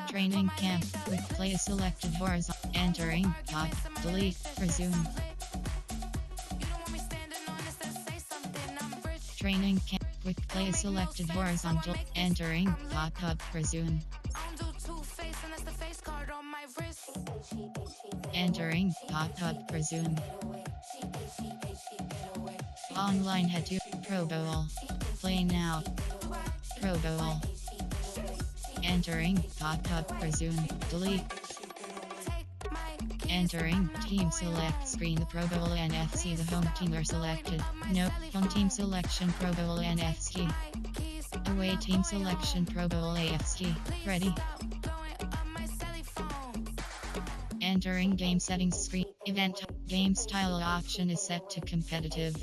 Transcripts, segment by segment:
Training camp with play selected horizontal. Entering, top, delete, resume. Training camp with play selected horizontal. Entering, pop up, resume. Entering, pop up, resume. Online head to Pro Bowl. Play now. Pro Bowl. Entering, pop-up, resume, delete. Entering, team select screen. The Pro Bowl NFC. The home team are selected. No, home team selection. Pro Bowl NFC. Away team selection. Pro Bowl AFC. Ready. Entering game settings screen. Event game style option is set to competitive.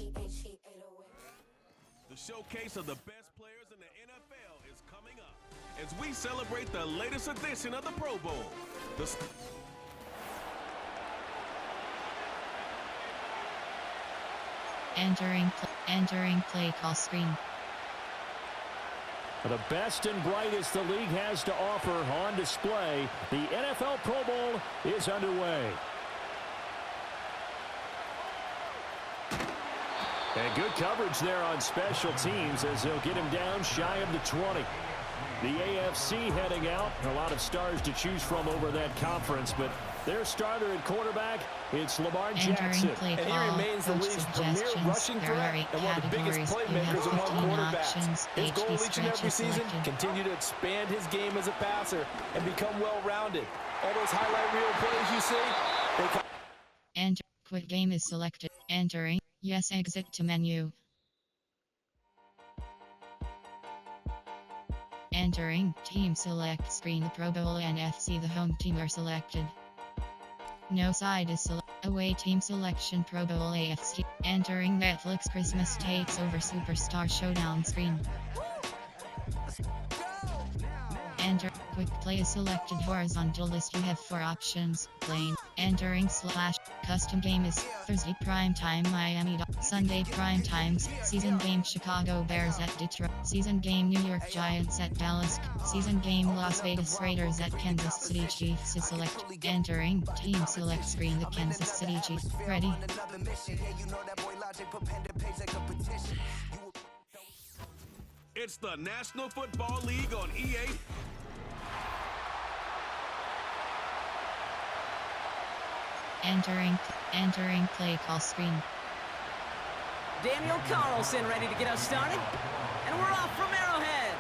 The showcase of the best players in the NFL is coming up as we celebrate the latest edition of the Pro Bowl. Entering play call screen. The best and brightest the league has to offer on display. The NFL Pro Bowl is underway. And good coverage there on special teams as they'll get him down shy of the 20. The AFC heading out. A lot of stars to choose from over that conference, but their starter at quarterback, it's Lamar Jackson. And he remains the league's premier rushing threat and one of the biggest playmakers among quarterbacks. His goal each and every season, continue to expand his game as a passer and become well-rounded. All those highlight reel plays you see, Enter. Quit game is selected. Entering. Yes, exit to menu. Entering, team select screen. The Pro Bowl NFC. The home team are selected. No side is selected. Away team selection. Pro Bowl AFC. Entering Netflix Christmas Takes Over Superstar Showdown screen. Enter. Quick play is selected. Horizontal list. You have 4 options. Plain. Entering / custom game is Thursday prime time Miami. Sunday prime times. Season game Chicago Bears at Detroit. Season game New York Giants at Dallas. Season game Las Vegas Raiders at Kansas City Chiefs is select. Entering team select screen. The Kansas City Chiefs. Ready. It's the National Football League on EA. Entering play call screen. Daniel Carlson ready to get us started. And we're off from Arrowhead.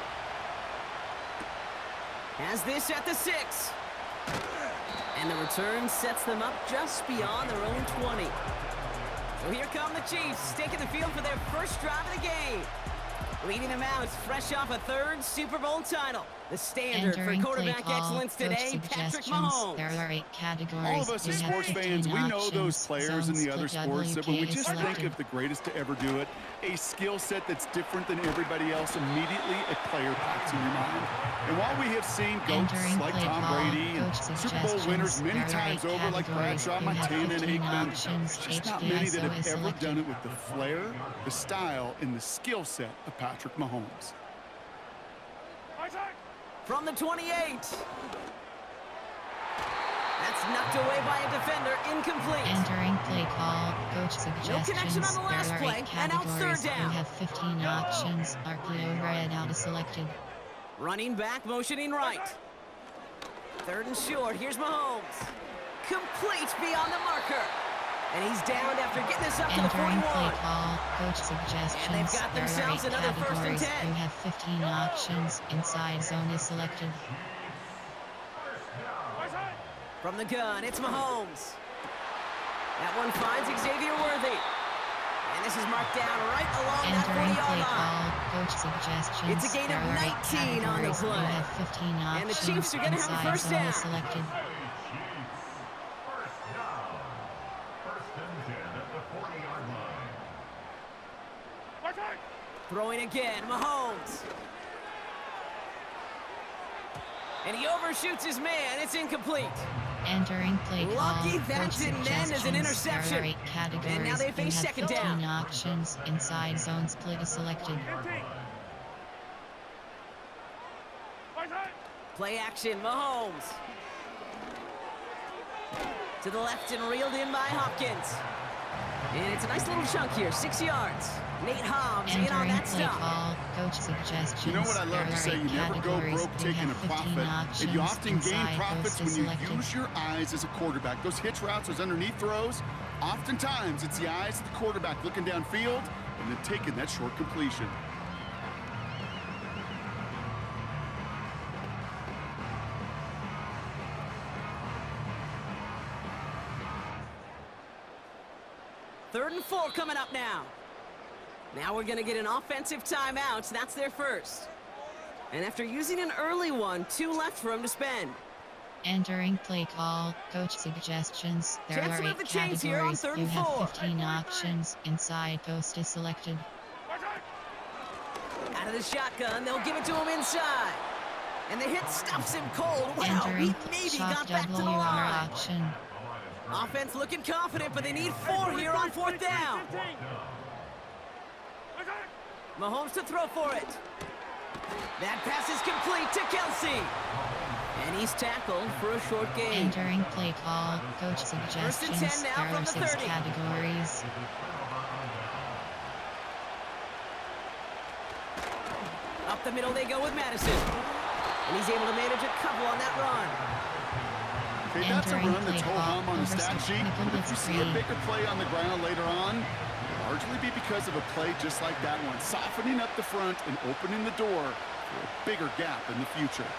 Has this at the 6. And the return sets them up just beyond their own 20. So here come the Chiefs, taking the field for their first drive of the game. Leading them out, fresh off a 3rd Super Bowl title. The standard for quarterback excellence today, Patrick Mahomes. There are 8 categories. All of us as sports fans, we know those players in the other sports, but when we just think of the greatest to ever do it, a skill set that's different than everybody else, immediately a player pops in your mind. And while we have seen goats like Tom Brady and Super Bowl winners many times over like Bradshaw, Montana, and Aikman, there's just not many that have ever done it with the flair, the style, and the skill set of Patrick Mahomes. From the 28. That's knocked away by a defender, incomplete. Entering play call, coach suggestions. No connection on the last there are play, 8 and out categories. 3rd down. You have 15 options. RPO red out is selected. Running back, motioning right. 3rd and short, here's Mahomes. Complete beyond the marker. And he's down after getting this up to the 41. Play call, coach suggestions. And they've got themselves another 1st and 10. You have 15 options. Inside zone is selected. From the gun, it's Mahomes. That one finds Xavier Worthy. And this is marked down right along that 40-yard line. Coach suggestions. It's a gain of 19 on the play. You have 15 options. And the Chiefs are going to have a 1st down. Selected. Throwing again, Mahomes. And he overshoots his man. It's incomplete. Entering play call. Lucky that didn't end as an interception. There are 8 categories. And now they face 2nd down. 15 options. Inside zone split is selected. Play action, Mahomes. To the left and reeled in by Hopkins. And it's a nice little chunk here, 6 yards. Nate Hobbs in on that stop. Call, coach suggestions. You know what I love to say? You never go broke taking a profit. And you often gain profits when you use your eyes as a quarterback. Those hitch routes, those underneath throws, oftentimes it's the eyes of the quarterback looking downfield and then taking that short completion. Third and 4 coming up now. Now we're going to get an offensive timeout. That's their first. And after using an early one, 2 left for him to spend. Entering play call, coach suggestions. There Chance are 8 the chains here on categories. third You and have 4. 15 options. Inside post is selected. Out of the shotgun, they'll give it to him inside. And the hit stops him cold. Wow, Entering he maybe shot got back to the WR line. option. Offense looking confident, but they need 4 here on 4th down. Mahomes to throw for it. That pass is complete to Kelsey. And he's tackled for a short gain. Entering play call, coach suggestions. 10 now There from are the 6 30. categories. Up the middle they go with Madison. And he's able to manage a couple on that run. Okay, that's a run that's ho-hum on the stat sheet. But if you see a bigger play on the ground later on, it'll largely be because of a play just like that one, softening up the front and opening the door for a bigger gap in the future.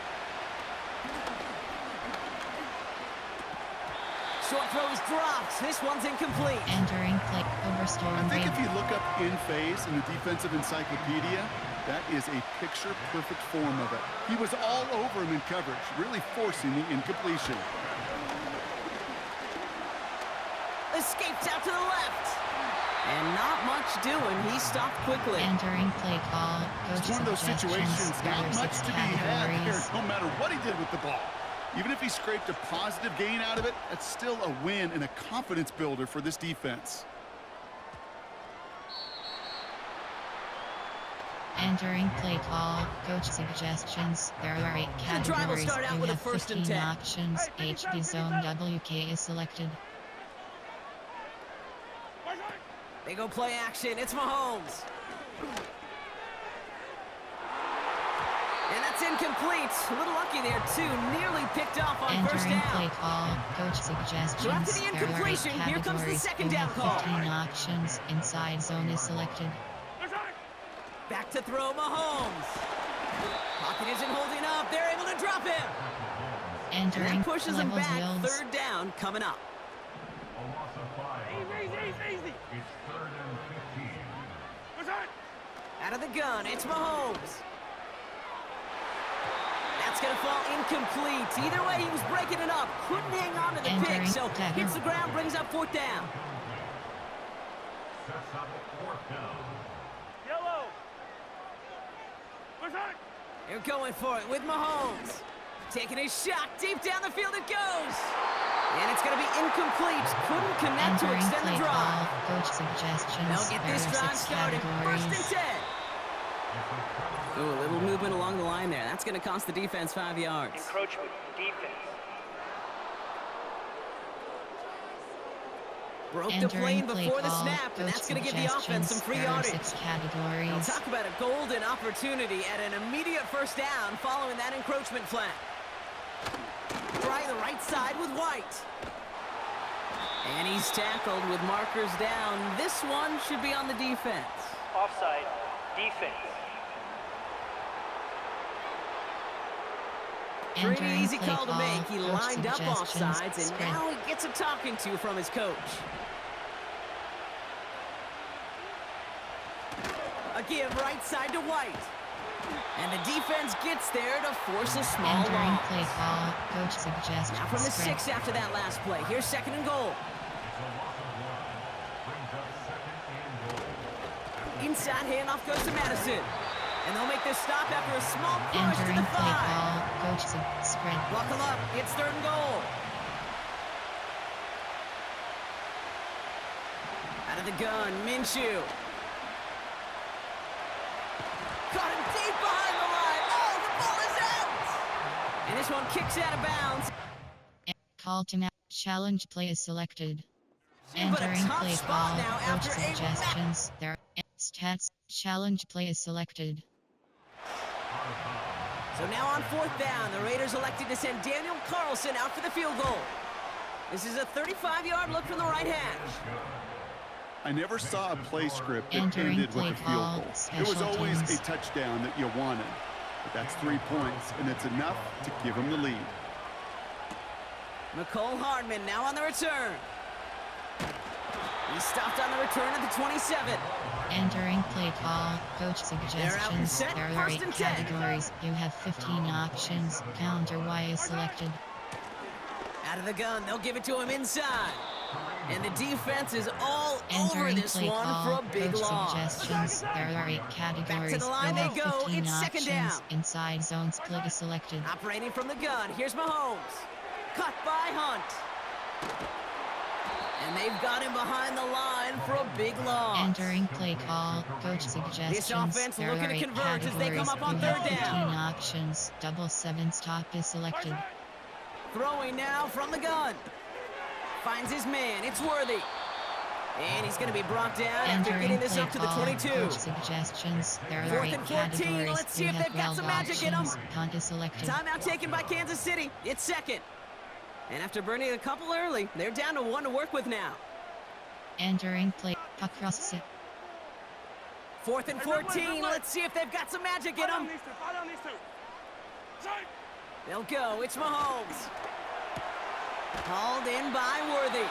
Short throw is dropped. This one's incomplete. Entering play overstorm. I think if you look up in phase in the defensive encyclopedia, that is a picture-perfect form of it. He was all over him in coverage, really forcing the incompletion. Escaped out to the left. And not much doing. He stopped quickly. Entering play call. It's one of those situations, not much to be had here, no matter what he did with the ball. Even if he scraped a positive gain out of it, that's still a win and a confidence builder for this defense. Entering play call, coach suggestions. There are 8 categories. The drive will start out you with a have 1st and 15 10. options. HB zone WK is selected. They go play action. It's Mahomes. And that's incomplete. A little lucky there, too. Nearly picked off on first Entering down. play call, coach suggestions. So after the There are 8 incompletion, here comes the categories. second You down have call. 15 options. Inside zone is selected. Back to throw, Mahomes. Pocket isn't holding up. They're able to drop him. And Entering that pushes him level back. yields. 3rd down coming up. Easy. It's 3rd and 15. Out of the gun, it's Mahomes. That's going to fall incomplete. Either way, he was breaking it up. Couldn't hang on to the pick, Entering so tackle. hits the ground, brings up 4th down. Sets up 4th down. They're going for it with Mahomes. Taking a shot. Deep down the field it goes. And it's going to be incomplete. Couldn't connect to Entering extend play the drive. call, coach suggestions. They'll get There this are drive 6 started. 1st categories. and 10. Ooh, a little movement along the line there. That's going to cost the defense 5 yards. Encroachment, defense. Broke the Entering plane play before the call, snap, and coach that's going to give the offense some suggestions. free There are yardage. 6 Now, categories. talk about a golden opportunity at an immediate first down following that encroachment flag. Try the right side with White. And he's tackled with markers down. This one should be on the defense. Offside, defense. Pretty Entering easy play call to make. He coach lined up suggestions. offsides, and Spread. now he gets a talking to from his coach. A give right side to White. And the defense gets there to force a small Entering loss. play call, coach suggestions. Now from the Spread. 6 after that last play. Here's 2nd and goal. Inside handoff goes to Madison. And they'll make this stop after a small push to Entering the play 5. call, coach spread. Buckle up. It's 3rd and goal. Out of the gun, Minshew. Caught him deep behind the line. Oh, the ball is out! And this one kicks out of bounds. Call to match. Challenge play is selected. But a Entering tough play spot call. now Coach after suggestions. There are stats. Challenge play is selected. So now on 4th down, the Raiders elected to send Daniel Carlson out for the field goal. This is a 35-yard look from the right hash. I never saw a play script that Entering ended with play a field call, goal. It special was always teams. a touchdown that you wanted. But that's 3 points, and it's enough to give them the lead. McCole Hardman now on the return. He stopped on the return at the 27. Entering play call. Coach They're out and suggestions. set. There are First 8 and 10. categories. You have 15 options. Counter Y is selected. Out of the gun, they'll give it to him inside. And the defense is all over Entering this play one call. for a big Coach loss. suggestions. There are 8 categories. Back to the line you they have go. 15 It's second options. down. Inside zone split is selected. Operating from the gun, here's Mahomes. Cut by Hunt. And they've got him behind the line for a big loss. Entering play call. Coach suggestions. This offense there looking are to 8 convert as they come categories. up on you 3rd have 15 down. options. Double 7 stop is selected. Throwing now from the gun. Finds his man. It's Worthy. And he's going to be brought down after Entering getting this play up to the call. 22. Coach suggestions. There are 4th 8 and 14. categories. Let's see you if have they've got 12 some magic in 'em. options. Punt is selected. Timeout taken by Kansas City. It's second. And after burning a couple early, they're down to 1 to work with now. Entering play. Across it. 4th and 14. Let's see if they've got some magic in them. They'll go. It's Mahomes. Hauled in by Worthy.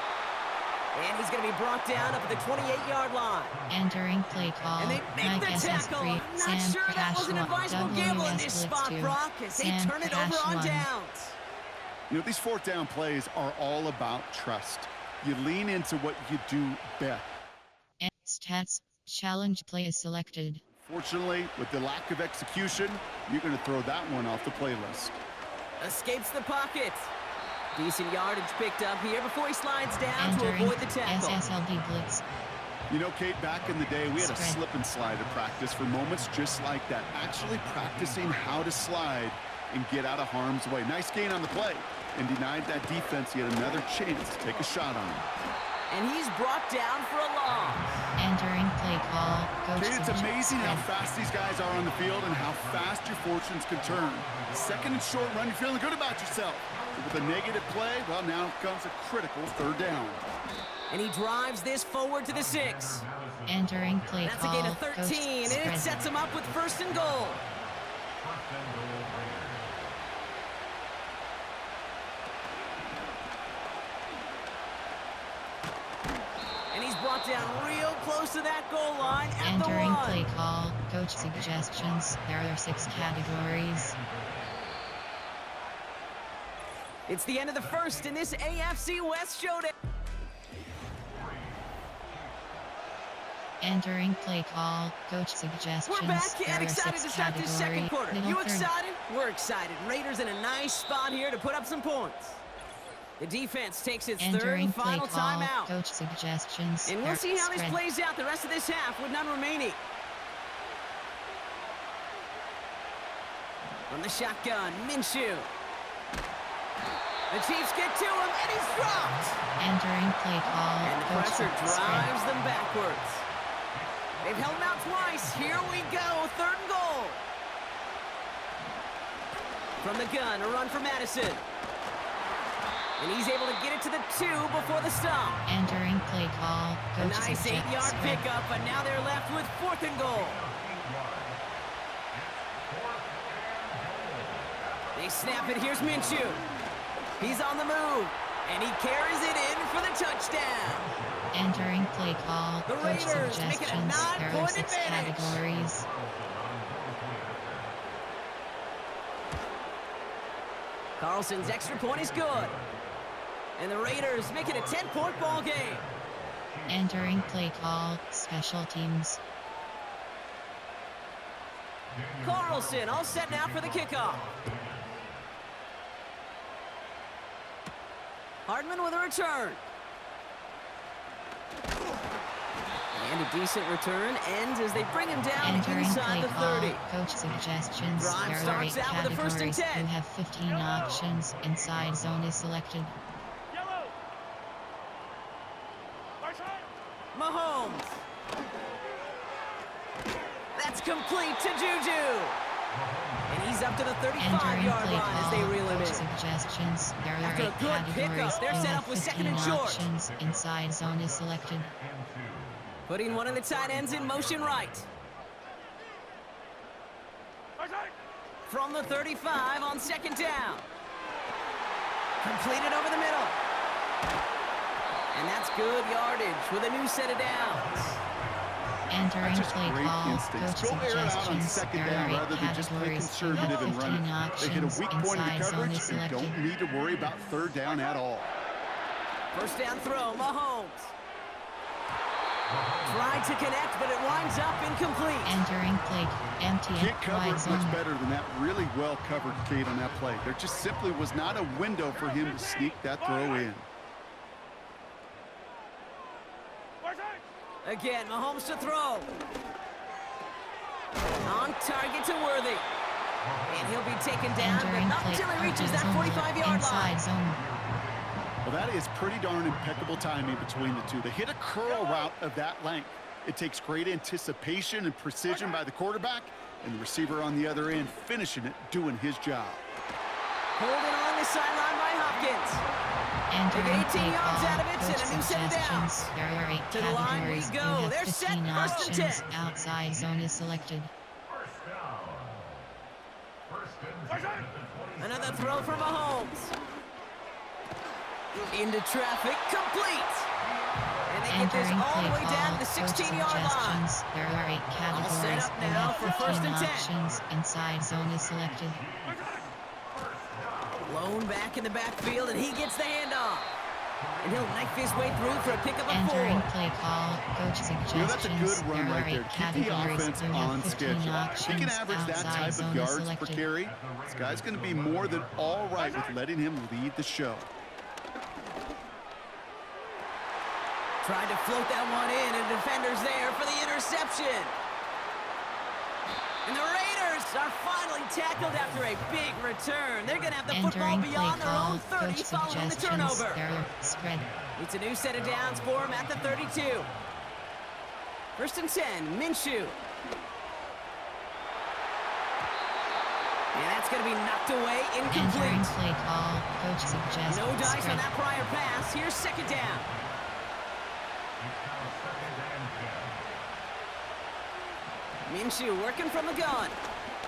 And he's going to be brought down up at the 28-yard line. Entering play call. And they make Mike the tackle. SS3. I'm not Sam sure that was an advisable gamble in this spot, Brock, as they turn it over on downs. You know, these 4th down plays are all about trust. You lean into what you do best. Stats. Challenge play is selected. Fortunately, with the lack of execution, you're going to throw that one off the playlist. Escapes the pocket. Decent yardage picked up here before he slides down Entering to avoid the tackle. SSLB blitz. You know, Kate, back in the day, we had a Spread. slip and slide at practice for moments just like that. Actually practicing how to slide and get out of harm's way. Nice gain on the play. And denied that defense yet another chance to take a shot on him. And he's brought down for a loss. Entering play call. Coach Kate, it's suggestions. amazing how fast these guys are on the field and how fast your fortunes can turn. Second and short run, you're feeling good about yourself. But with a negative play, well, now comes a critical 3rd down. And he drives this forward to the 6. Entering play That's a call. gain of 13, Coach and it spread. sets him up with 1st and goal. And he's brought down real close to that goal line at the Entering 1. play call. Coach suggestions. There are 6 categories. It's the end of the first in this AFC West showdown. Entering play call. Coach suggestions. We're back There and are excited 6 to start this second categories. quarter. Middle You third. excited? We're excited. Raiders in a nice spot here to put up some points. The defense takes its 3rd Entering and play final call. timeout. Coach suggestions. And There we'll are see how this spread. plays out the rest of this half with none remaining. From the shotgun, Minshew. The Chiefs get to him, and he's dropped. Entering play call. And the Coach pressure spread. drives them backwards. They've held him out twice. Here we go, 3rd and goal. From the gun, a run for Madison. And he's able to get it to the 2 before the stop. Entering play call. A Coach nice suggests 8-yard spread. pickup, and now they're left with 4th and goal. They snap it. Here's Minshew. He's on the move, and he carries it in for the touchdown. Entering play call. The Coach Raiders make it a suggestions. There are 9-point 6 advantage. categories. Carlson's extra point is good. And the Raiders make it a 10-point ball game. Entering play call. Special teams. Carlson all set now for the kickoff. Hardman with a return. And a decent return ends as they bring him down Entering inside the 30. Coach suggestions. Drive There are starts 8 out with a first and categories. 10. You have 15 options. Inside zone is selected. Mahomes. That's complete to Juju. And he's up to the 35-yard line as they reel him in. Suggestions. There are After a 8 good categories. pickup, they're You set have up with second 15 and short. options. Inside zone is selected. Putting one of the tight ends in motion right. From the 35 on second down. Completed over the middle. And that's good yardage with a new set of downs. Entering Just play great call. instincts. Coach Go air it out on suggestions. second There down are 8 rather than just play categories. You conservative have and run 15 it. They hit a options. weak point of the Inside zone coverage is and selected. don't need to worry about third down at all. First down throw, Mahomes. Tried to connect, but it winds up incomplete. Entering plate. Empty Can't cover wide it zone. much better than that really well covered Cade on that play. There just simply was not a window for him to sneak that throw in. Again, Mahomes to throw. On target to Worthy. And he'll be taken down, but Entering not plate. until he reaches that zone. 45-yard line. Inside zone. Well, that is pretty darn impeccable timing between the two. They hit a curl route of that length. It takes great anticipation and precision by the quarterback, and the receiver on the other end finishing it, doing his job. Holding on the sideline by Hopkins. Entering They get 18 play yards call. out of it, Coach and a new set of downs. suggestions. There are 8 To the line we categories. go. You have They're set. 15 First and options. 10. Outside zone is selected. Another throw from Mahomes. Into traffic, complete. And they get this Entering all the play way down to the call. Coach 16-yard line. suggestions. There are 8 All set categories. up You now have for first 15 and 10. options. Inside zone is selected. Blown back in the backfield, and he gets the handoff. And he'll knife his way through for a pickup of 4. Entering play call. Coach suggestions. That's a good run there right are 8 there. Keep the categories. offense You have on 15 schedule. options. If he can average that Outside type zone of is yards per selected. carry, this guy's going to be more than all right with letting him lead the show. Tried to float that one in, and defender's there for the interception. And the Raiders are finally tackled after a big return. They're going to have the football Entering play beyond their call. own 30 Coach following the suggestions. turnover. There are spread. It's a new set of downs for him at the 32. First and 10, Minshew. And that's going to be knocked away, Entering incomplete. play call. Coach suggestions. No dice on spread. that prior pass. Here's second down. Minshew working from the gun.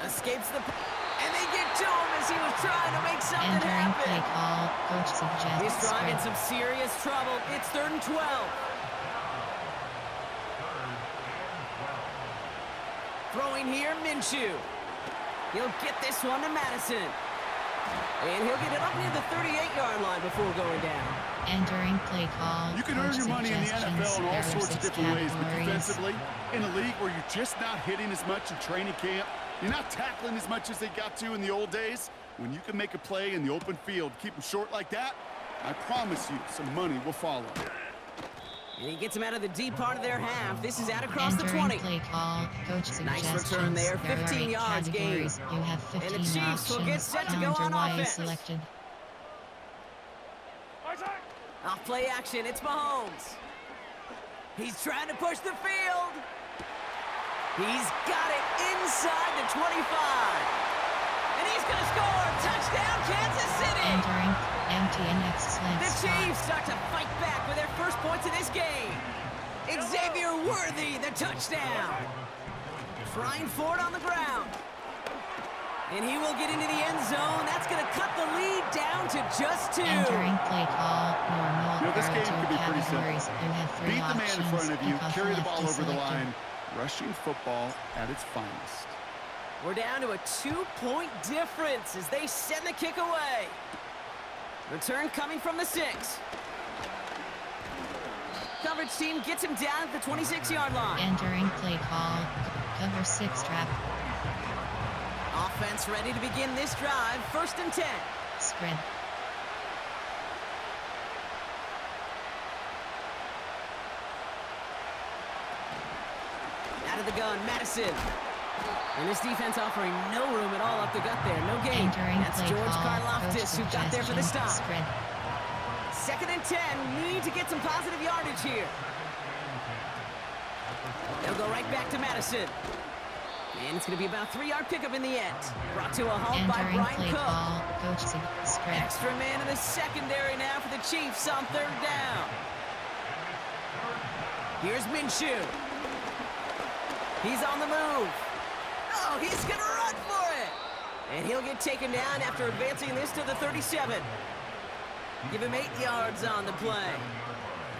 Escapes the... And they get to him as he was trying to make something Entering happen. play call. Coach He's suggests driving spread. some serious trouble. It's 3rd and 12. Throwing here, Minshew. He'll get this one to Madison. And he'll get it up near the 38-yard line before going down. Entering play call. You can earn Coach your money in the suggestions. NFL in all There are sorts of 6 different ways, but categories. defensively, in a league where you're just not hitting as much in training camp, you're not tackling as much as they got to in the old days, when you can make a play in the open field, keep them short like that, I promise you some money will follow. And he gets him out of the deep part of their half. This is out across the Entering 20. play call. Coach Nice suggestions. return there, There are 15 8 yards gained. categories. You have 15 And the Chiefs will get options. set to go on Counter Y is offense. selected. Off play action, it's Mahomes. He's trying to push the field. He's got it inside the 25. And he's going to score. Touchdown, Kansas City. Entering empty and excellent The spot. Chiefs start to fight back with their first points of this game. Xavier Worthy, the touchdown. Trying for it on the ground. And he will get into the end zone. That's going to cut the lead down to just 2. Entering play call. Normal. You know, this There are game could be 2 pretty simple. categories. You have 3 Beat the man in front of you, Kickoff carry the left ball is over the selected. line, rushing football at its finest. We're down to a 2-point difference as they send the kick away. Return coming from the 6. Coverage team gets him down at the 26-yard line. Entering play call. Cover 6 trap. Offense ready to begin this drive. First and 10. Spread. Out of the gun, Madison. And this defense offering no room at all up the gut there. No gain. That's George Karlaftis who got there for the stop. Spread. 2nd and 10. Need to get some positive yardage here. They'll go right back to Madison. And it's going to be about a 3-yard pickup in the end. Brought to a halt by Brian Cook. Spread. Extra man in the secondary now for the Chiefs on 3rd down. Here's Minshew. He's on the move. Oh, he's going to run for it. And he'll get taken down after advancing this to the 37. Give him 8 yards on the play.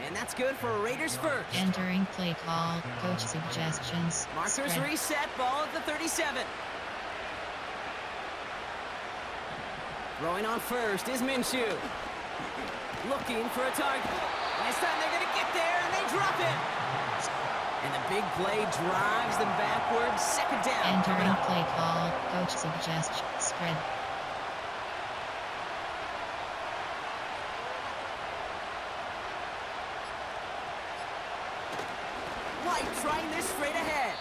And that's good for Raiders first. Entering play call. Coach suggestions. Markers Spread. reset. Ball at the 37. Throwing on first is Minshew. Looking for a target. And this time they're going to get there, and they drop it. And the big play drives them backwards. 2nd down. Entering play call. Coach suggestions. Spread. White trying this straight ahead.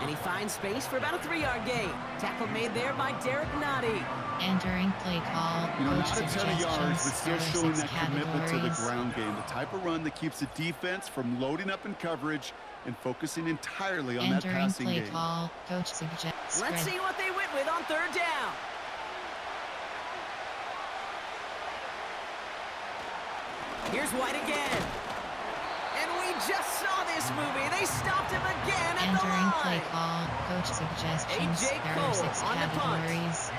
And he finds space for about a 3-yard gain. Tackle made there by Derek Nottie. Entering play call. Not a ton of yards, but still showing that commitment to the ground game. The type of run that keeps the defense from loading up in coverage and focusing entirely on that passing game. Entering play call. Coach suggests. Let's see what they went with on 3rd down. Here's White again. And we just saw this movie. They stopped him again at the Entering line. play call. Coach suggestions. A.J. There are Cole 6 on the punt. categories.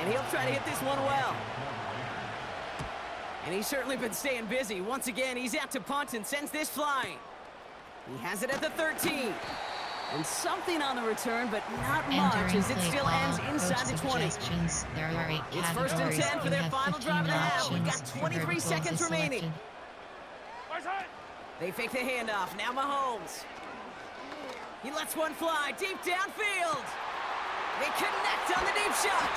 And he'll try to hit this one well. And he's certainly been staying busy. Once again, he's out to punt and sends this flying. He has it at the 13. And something on the return, but not much as it still ends inside the 20. There are 8 It's 1st and 10 for their final drive of the half. We've got 23 seconds remaining. They fake the handoff. Now Mahomes. He lets one fly deep downfield. They connect on the deep shot.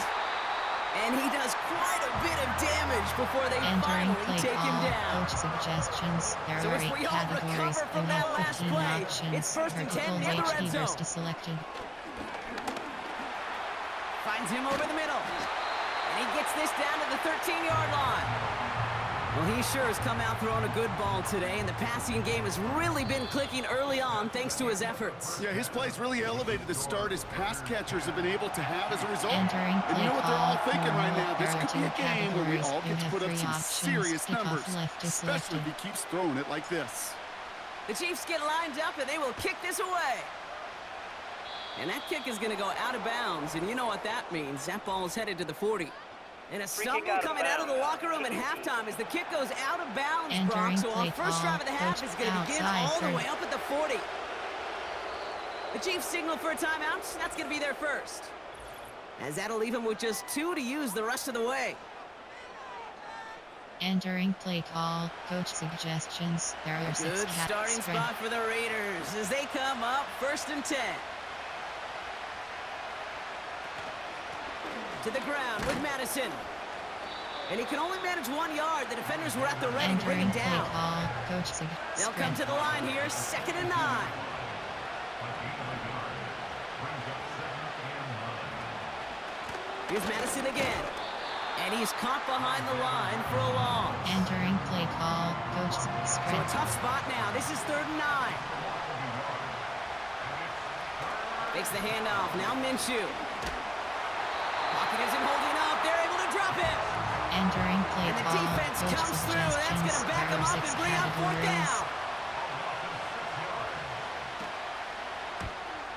And he does quite a bit of damage before they finally take him down. Coach suggestions. There So are as 8 we all categories. recover from You that have last 15 play, options. it's 1st and 10 near the Vertical red zone. HT selected. Finds him over the middle. And he gets this down to the 13-yard line. Well, he sure has come out throwing a good ball today, and the passing game has really been clicking early on thanks to his efforts. Yeah, his plays really elevated the start his pass catchers have been able to have as a result. Entering And you know what they're all play thinking call. right now? This There are could be a 2 game where we categories. all You get to have put up 3 some options. serious Kickoff numbers, left is especially selected. if he keeps throwing it like this. The Chiefs get lined up, and they will kick this away. And that kick is going to go out of bounds, and you know what that means. That ball is headed to the 40. And a stumble coming out of the locker room at halftime as the kick goes out of bounds, Brock. So our first drive of the half is going to begin all the way up at the 40. The Chiefs signal for a timeout. That's going to be their first. As that'll leave them with just 2 to use the rest of the way. Entering play call. Coach suggestions. There are 6 Good starting spot for the Raiders as they come up 1st and 10. To the ground with Madison. And he can only manage 1 yard. The defenders were at the ready to bring him down. They'll come to the line here, 2nd and 9. Here's Madison again. And he's caught behind the line for a loss. Entering play call. Coach spread. So a tough spot now. This is 3rd and 9. Takes the handoff. Now Minshew. Pocket isn't holding up. They're able to drop it. Entering play and the call. defense Coach comes through. And that's going to back them up and bring up 4th down.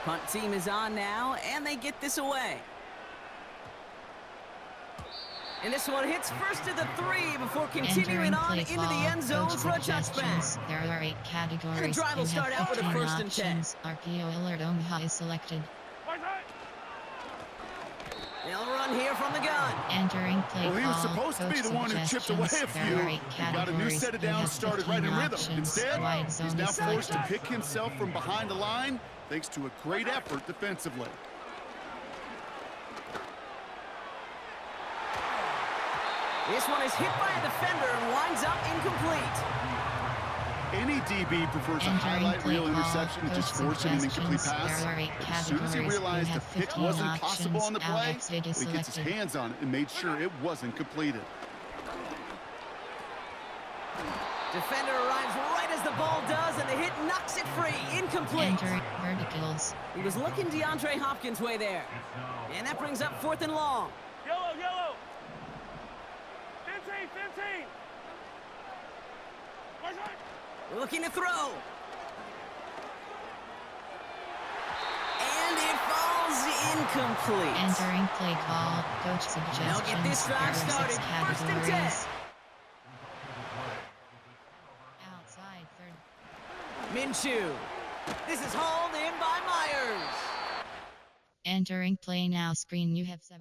Punt team is on now, and they get this away. And this one hits first to the 3 before continuing on into the end zone for a touchback. There are 8 categories. And the drive will start out with a 1st and 10. RPO alert Omaha is selected. They'll run here from the gun. Entering play call. Well, he was supposed to be the one who chipped away a few. He got a new set of downs started right in rhythm. Instead, he's now forced to pick himself from behind the line thanks to a great effort defensively. This one is hit by a defender and winds up incomplete. Any DB prefers a highlight reel interception to just forcing an incomplete pass. As soon as he realized the pick wasn't possible on the play, he gets his hands on it and made sure it wasn't completed. Defender arrives right as the ball does, and the hit knocks it free. Incomplete. Verticals. He was looking DeAndre Hopkins' way there. And that brings up 4th and long. Yellow, yellow. 15, 15. Looking to throw. And it falls incomplete. Entering play call. Coach suggestions. Now get this drive started. 1st and 10. Outside third. Minshew. This is hauled in by Myers. Entering play now screen. You have 7.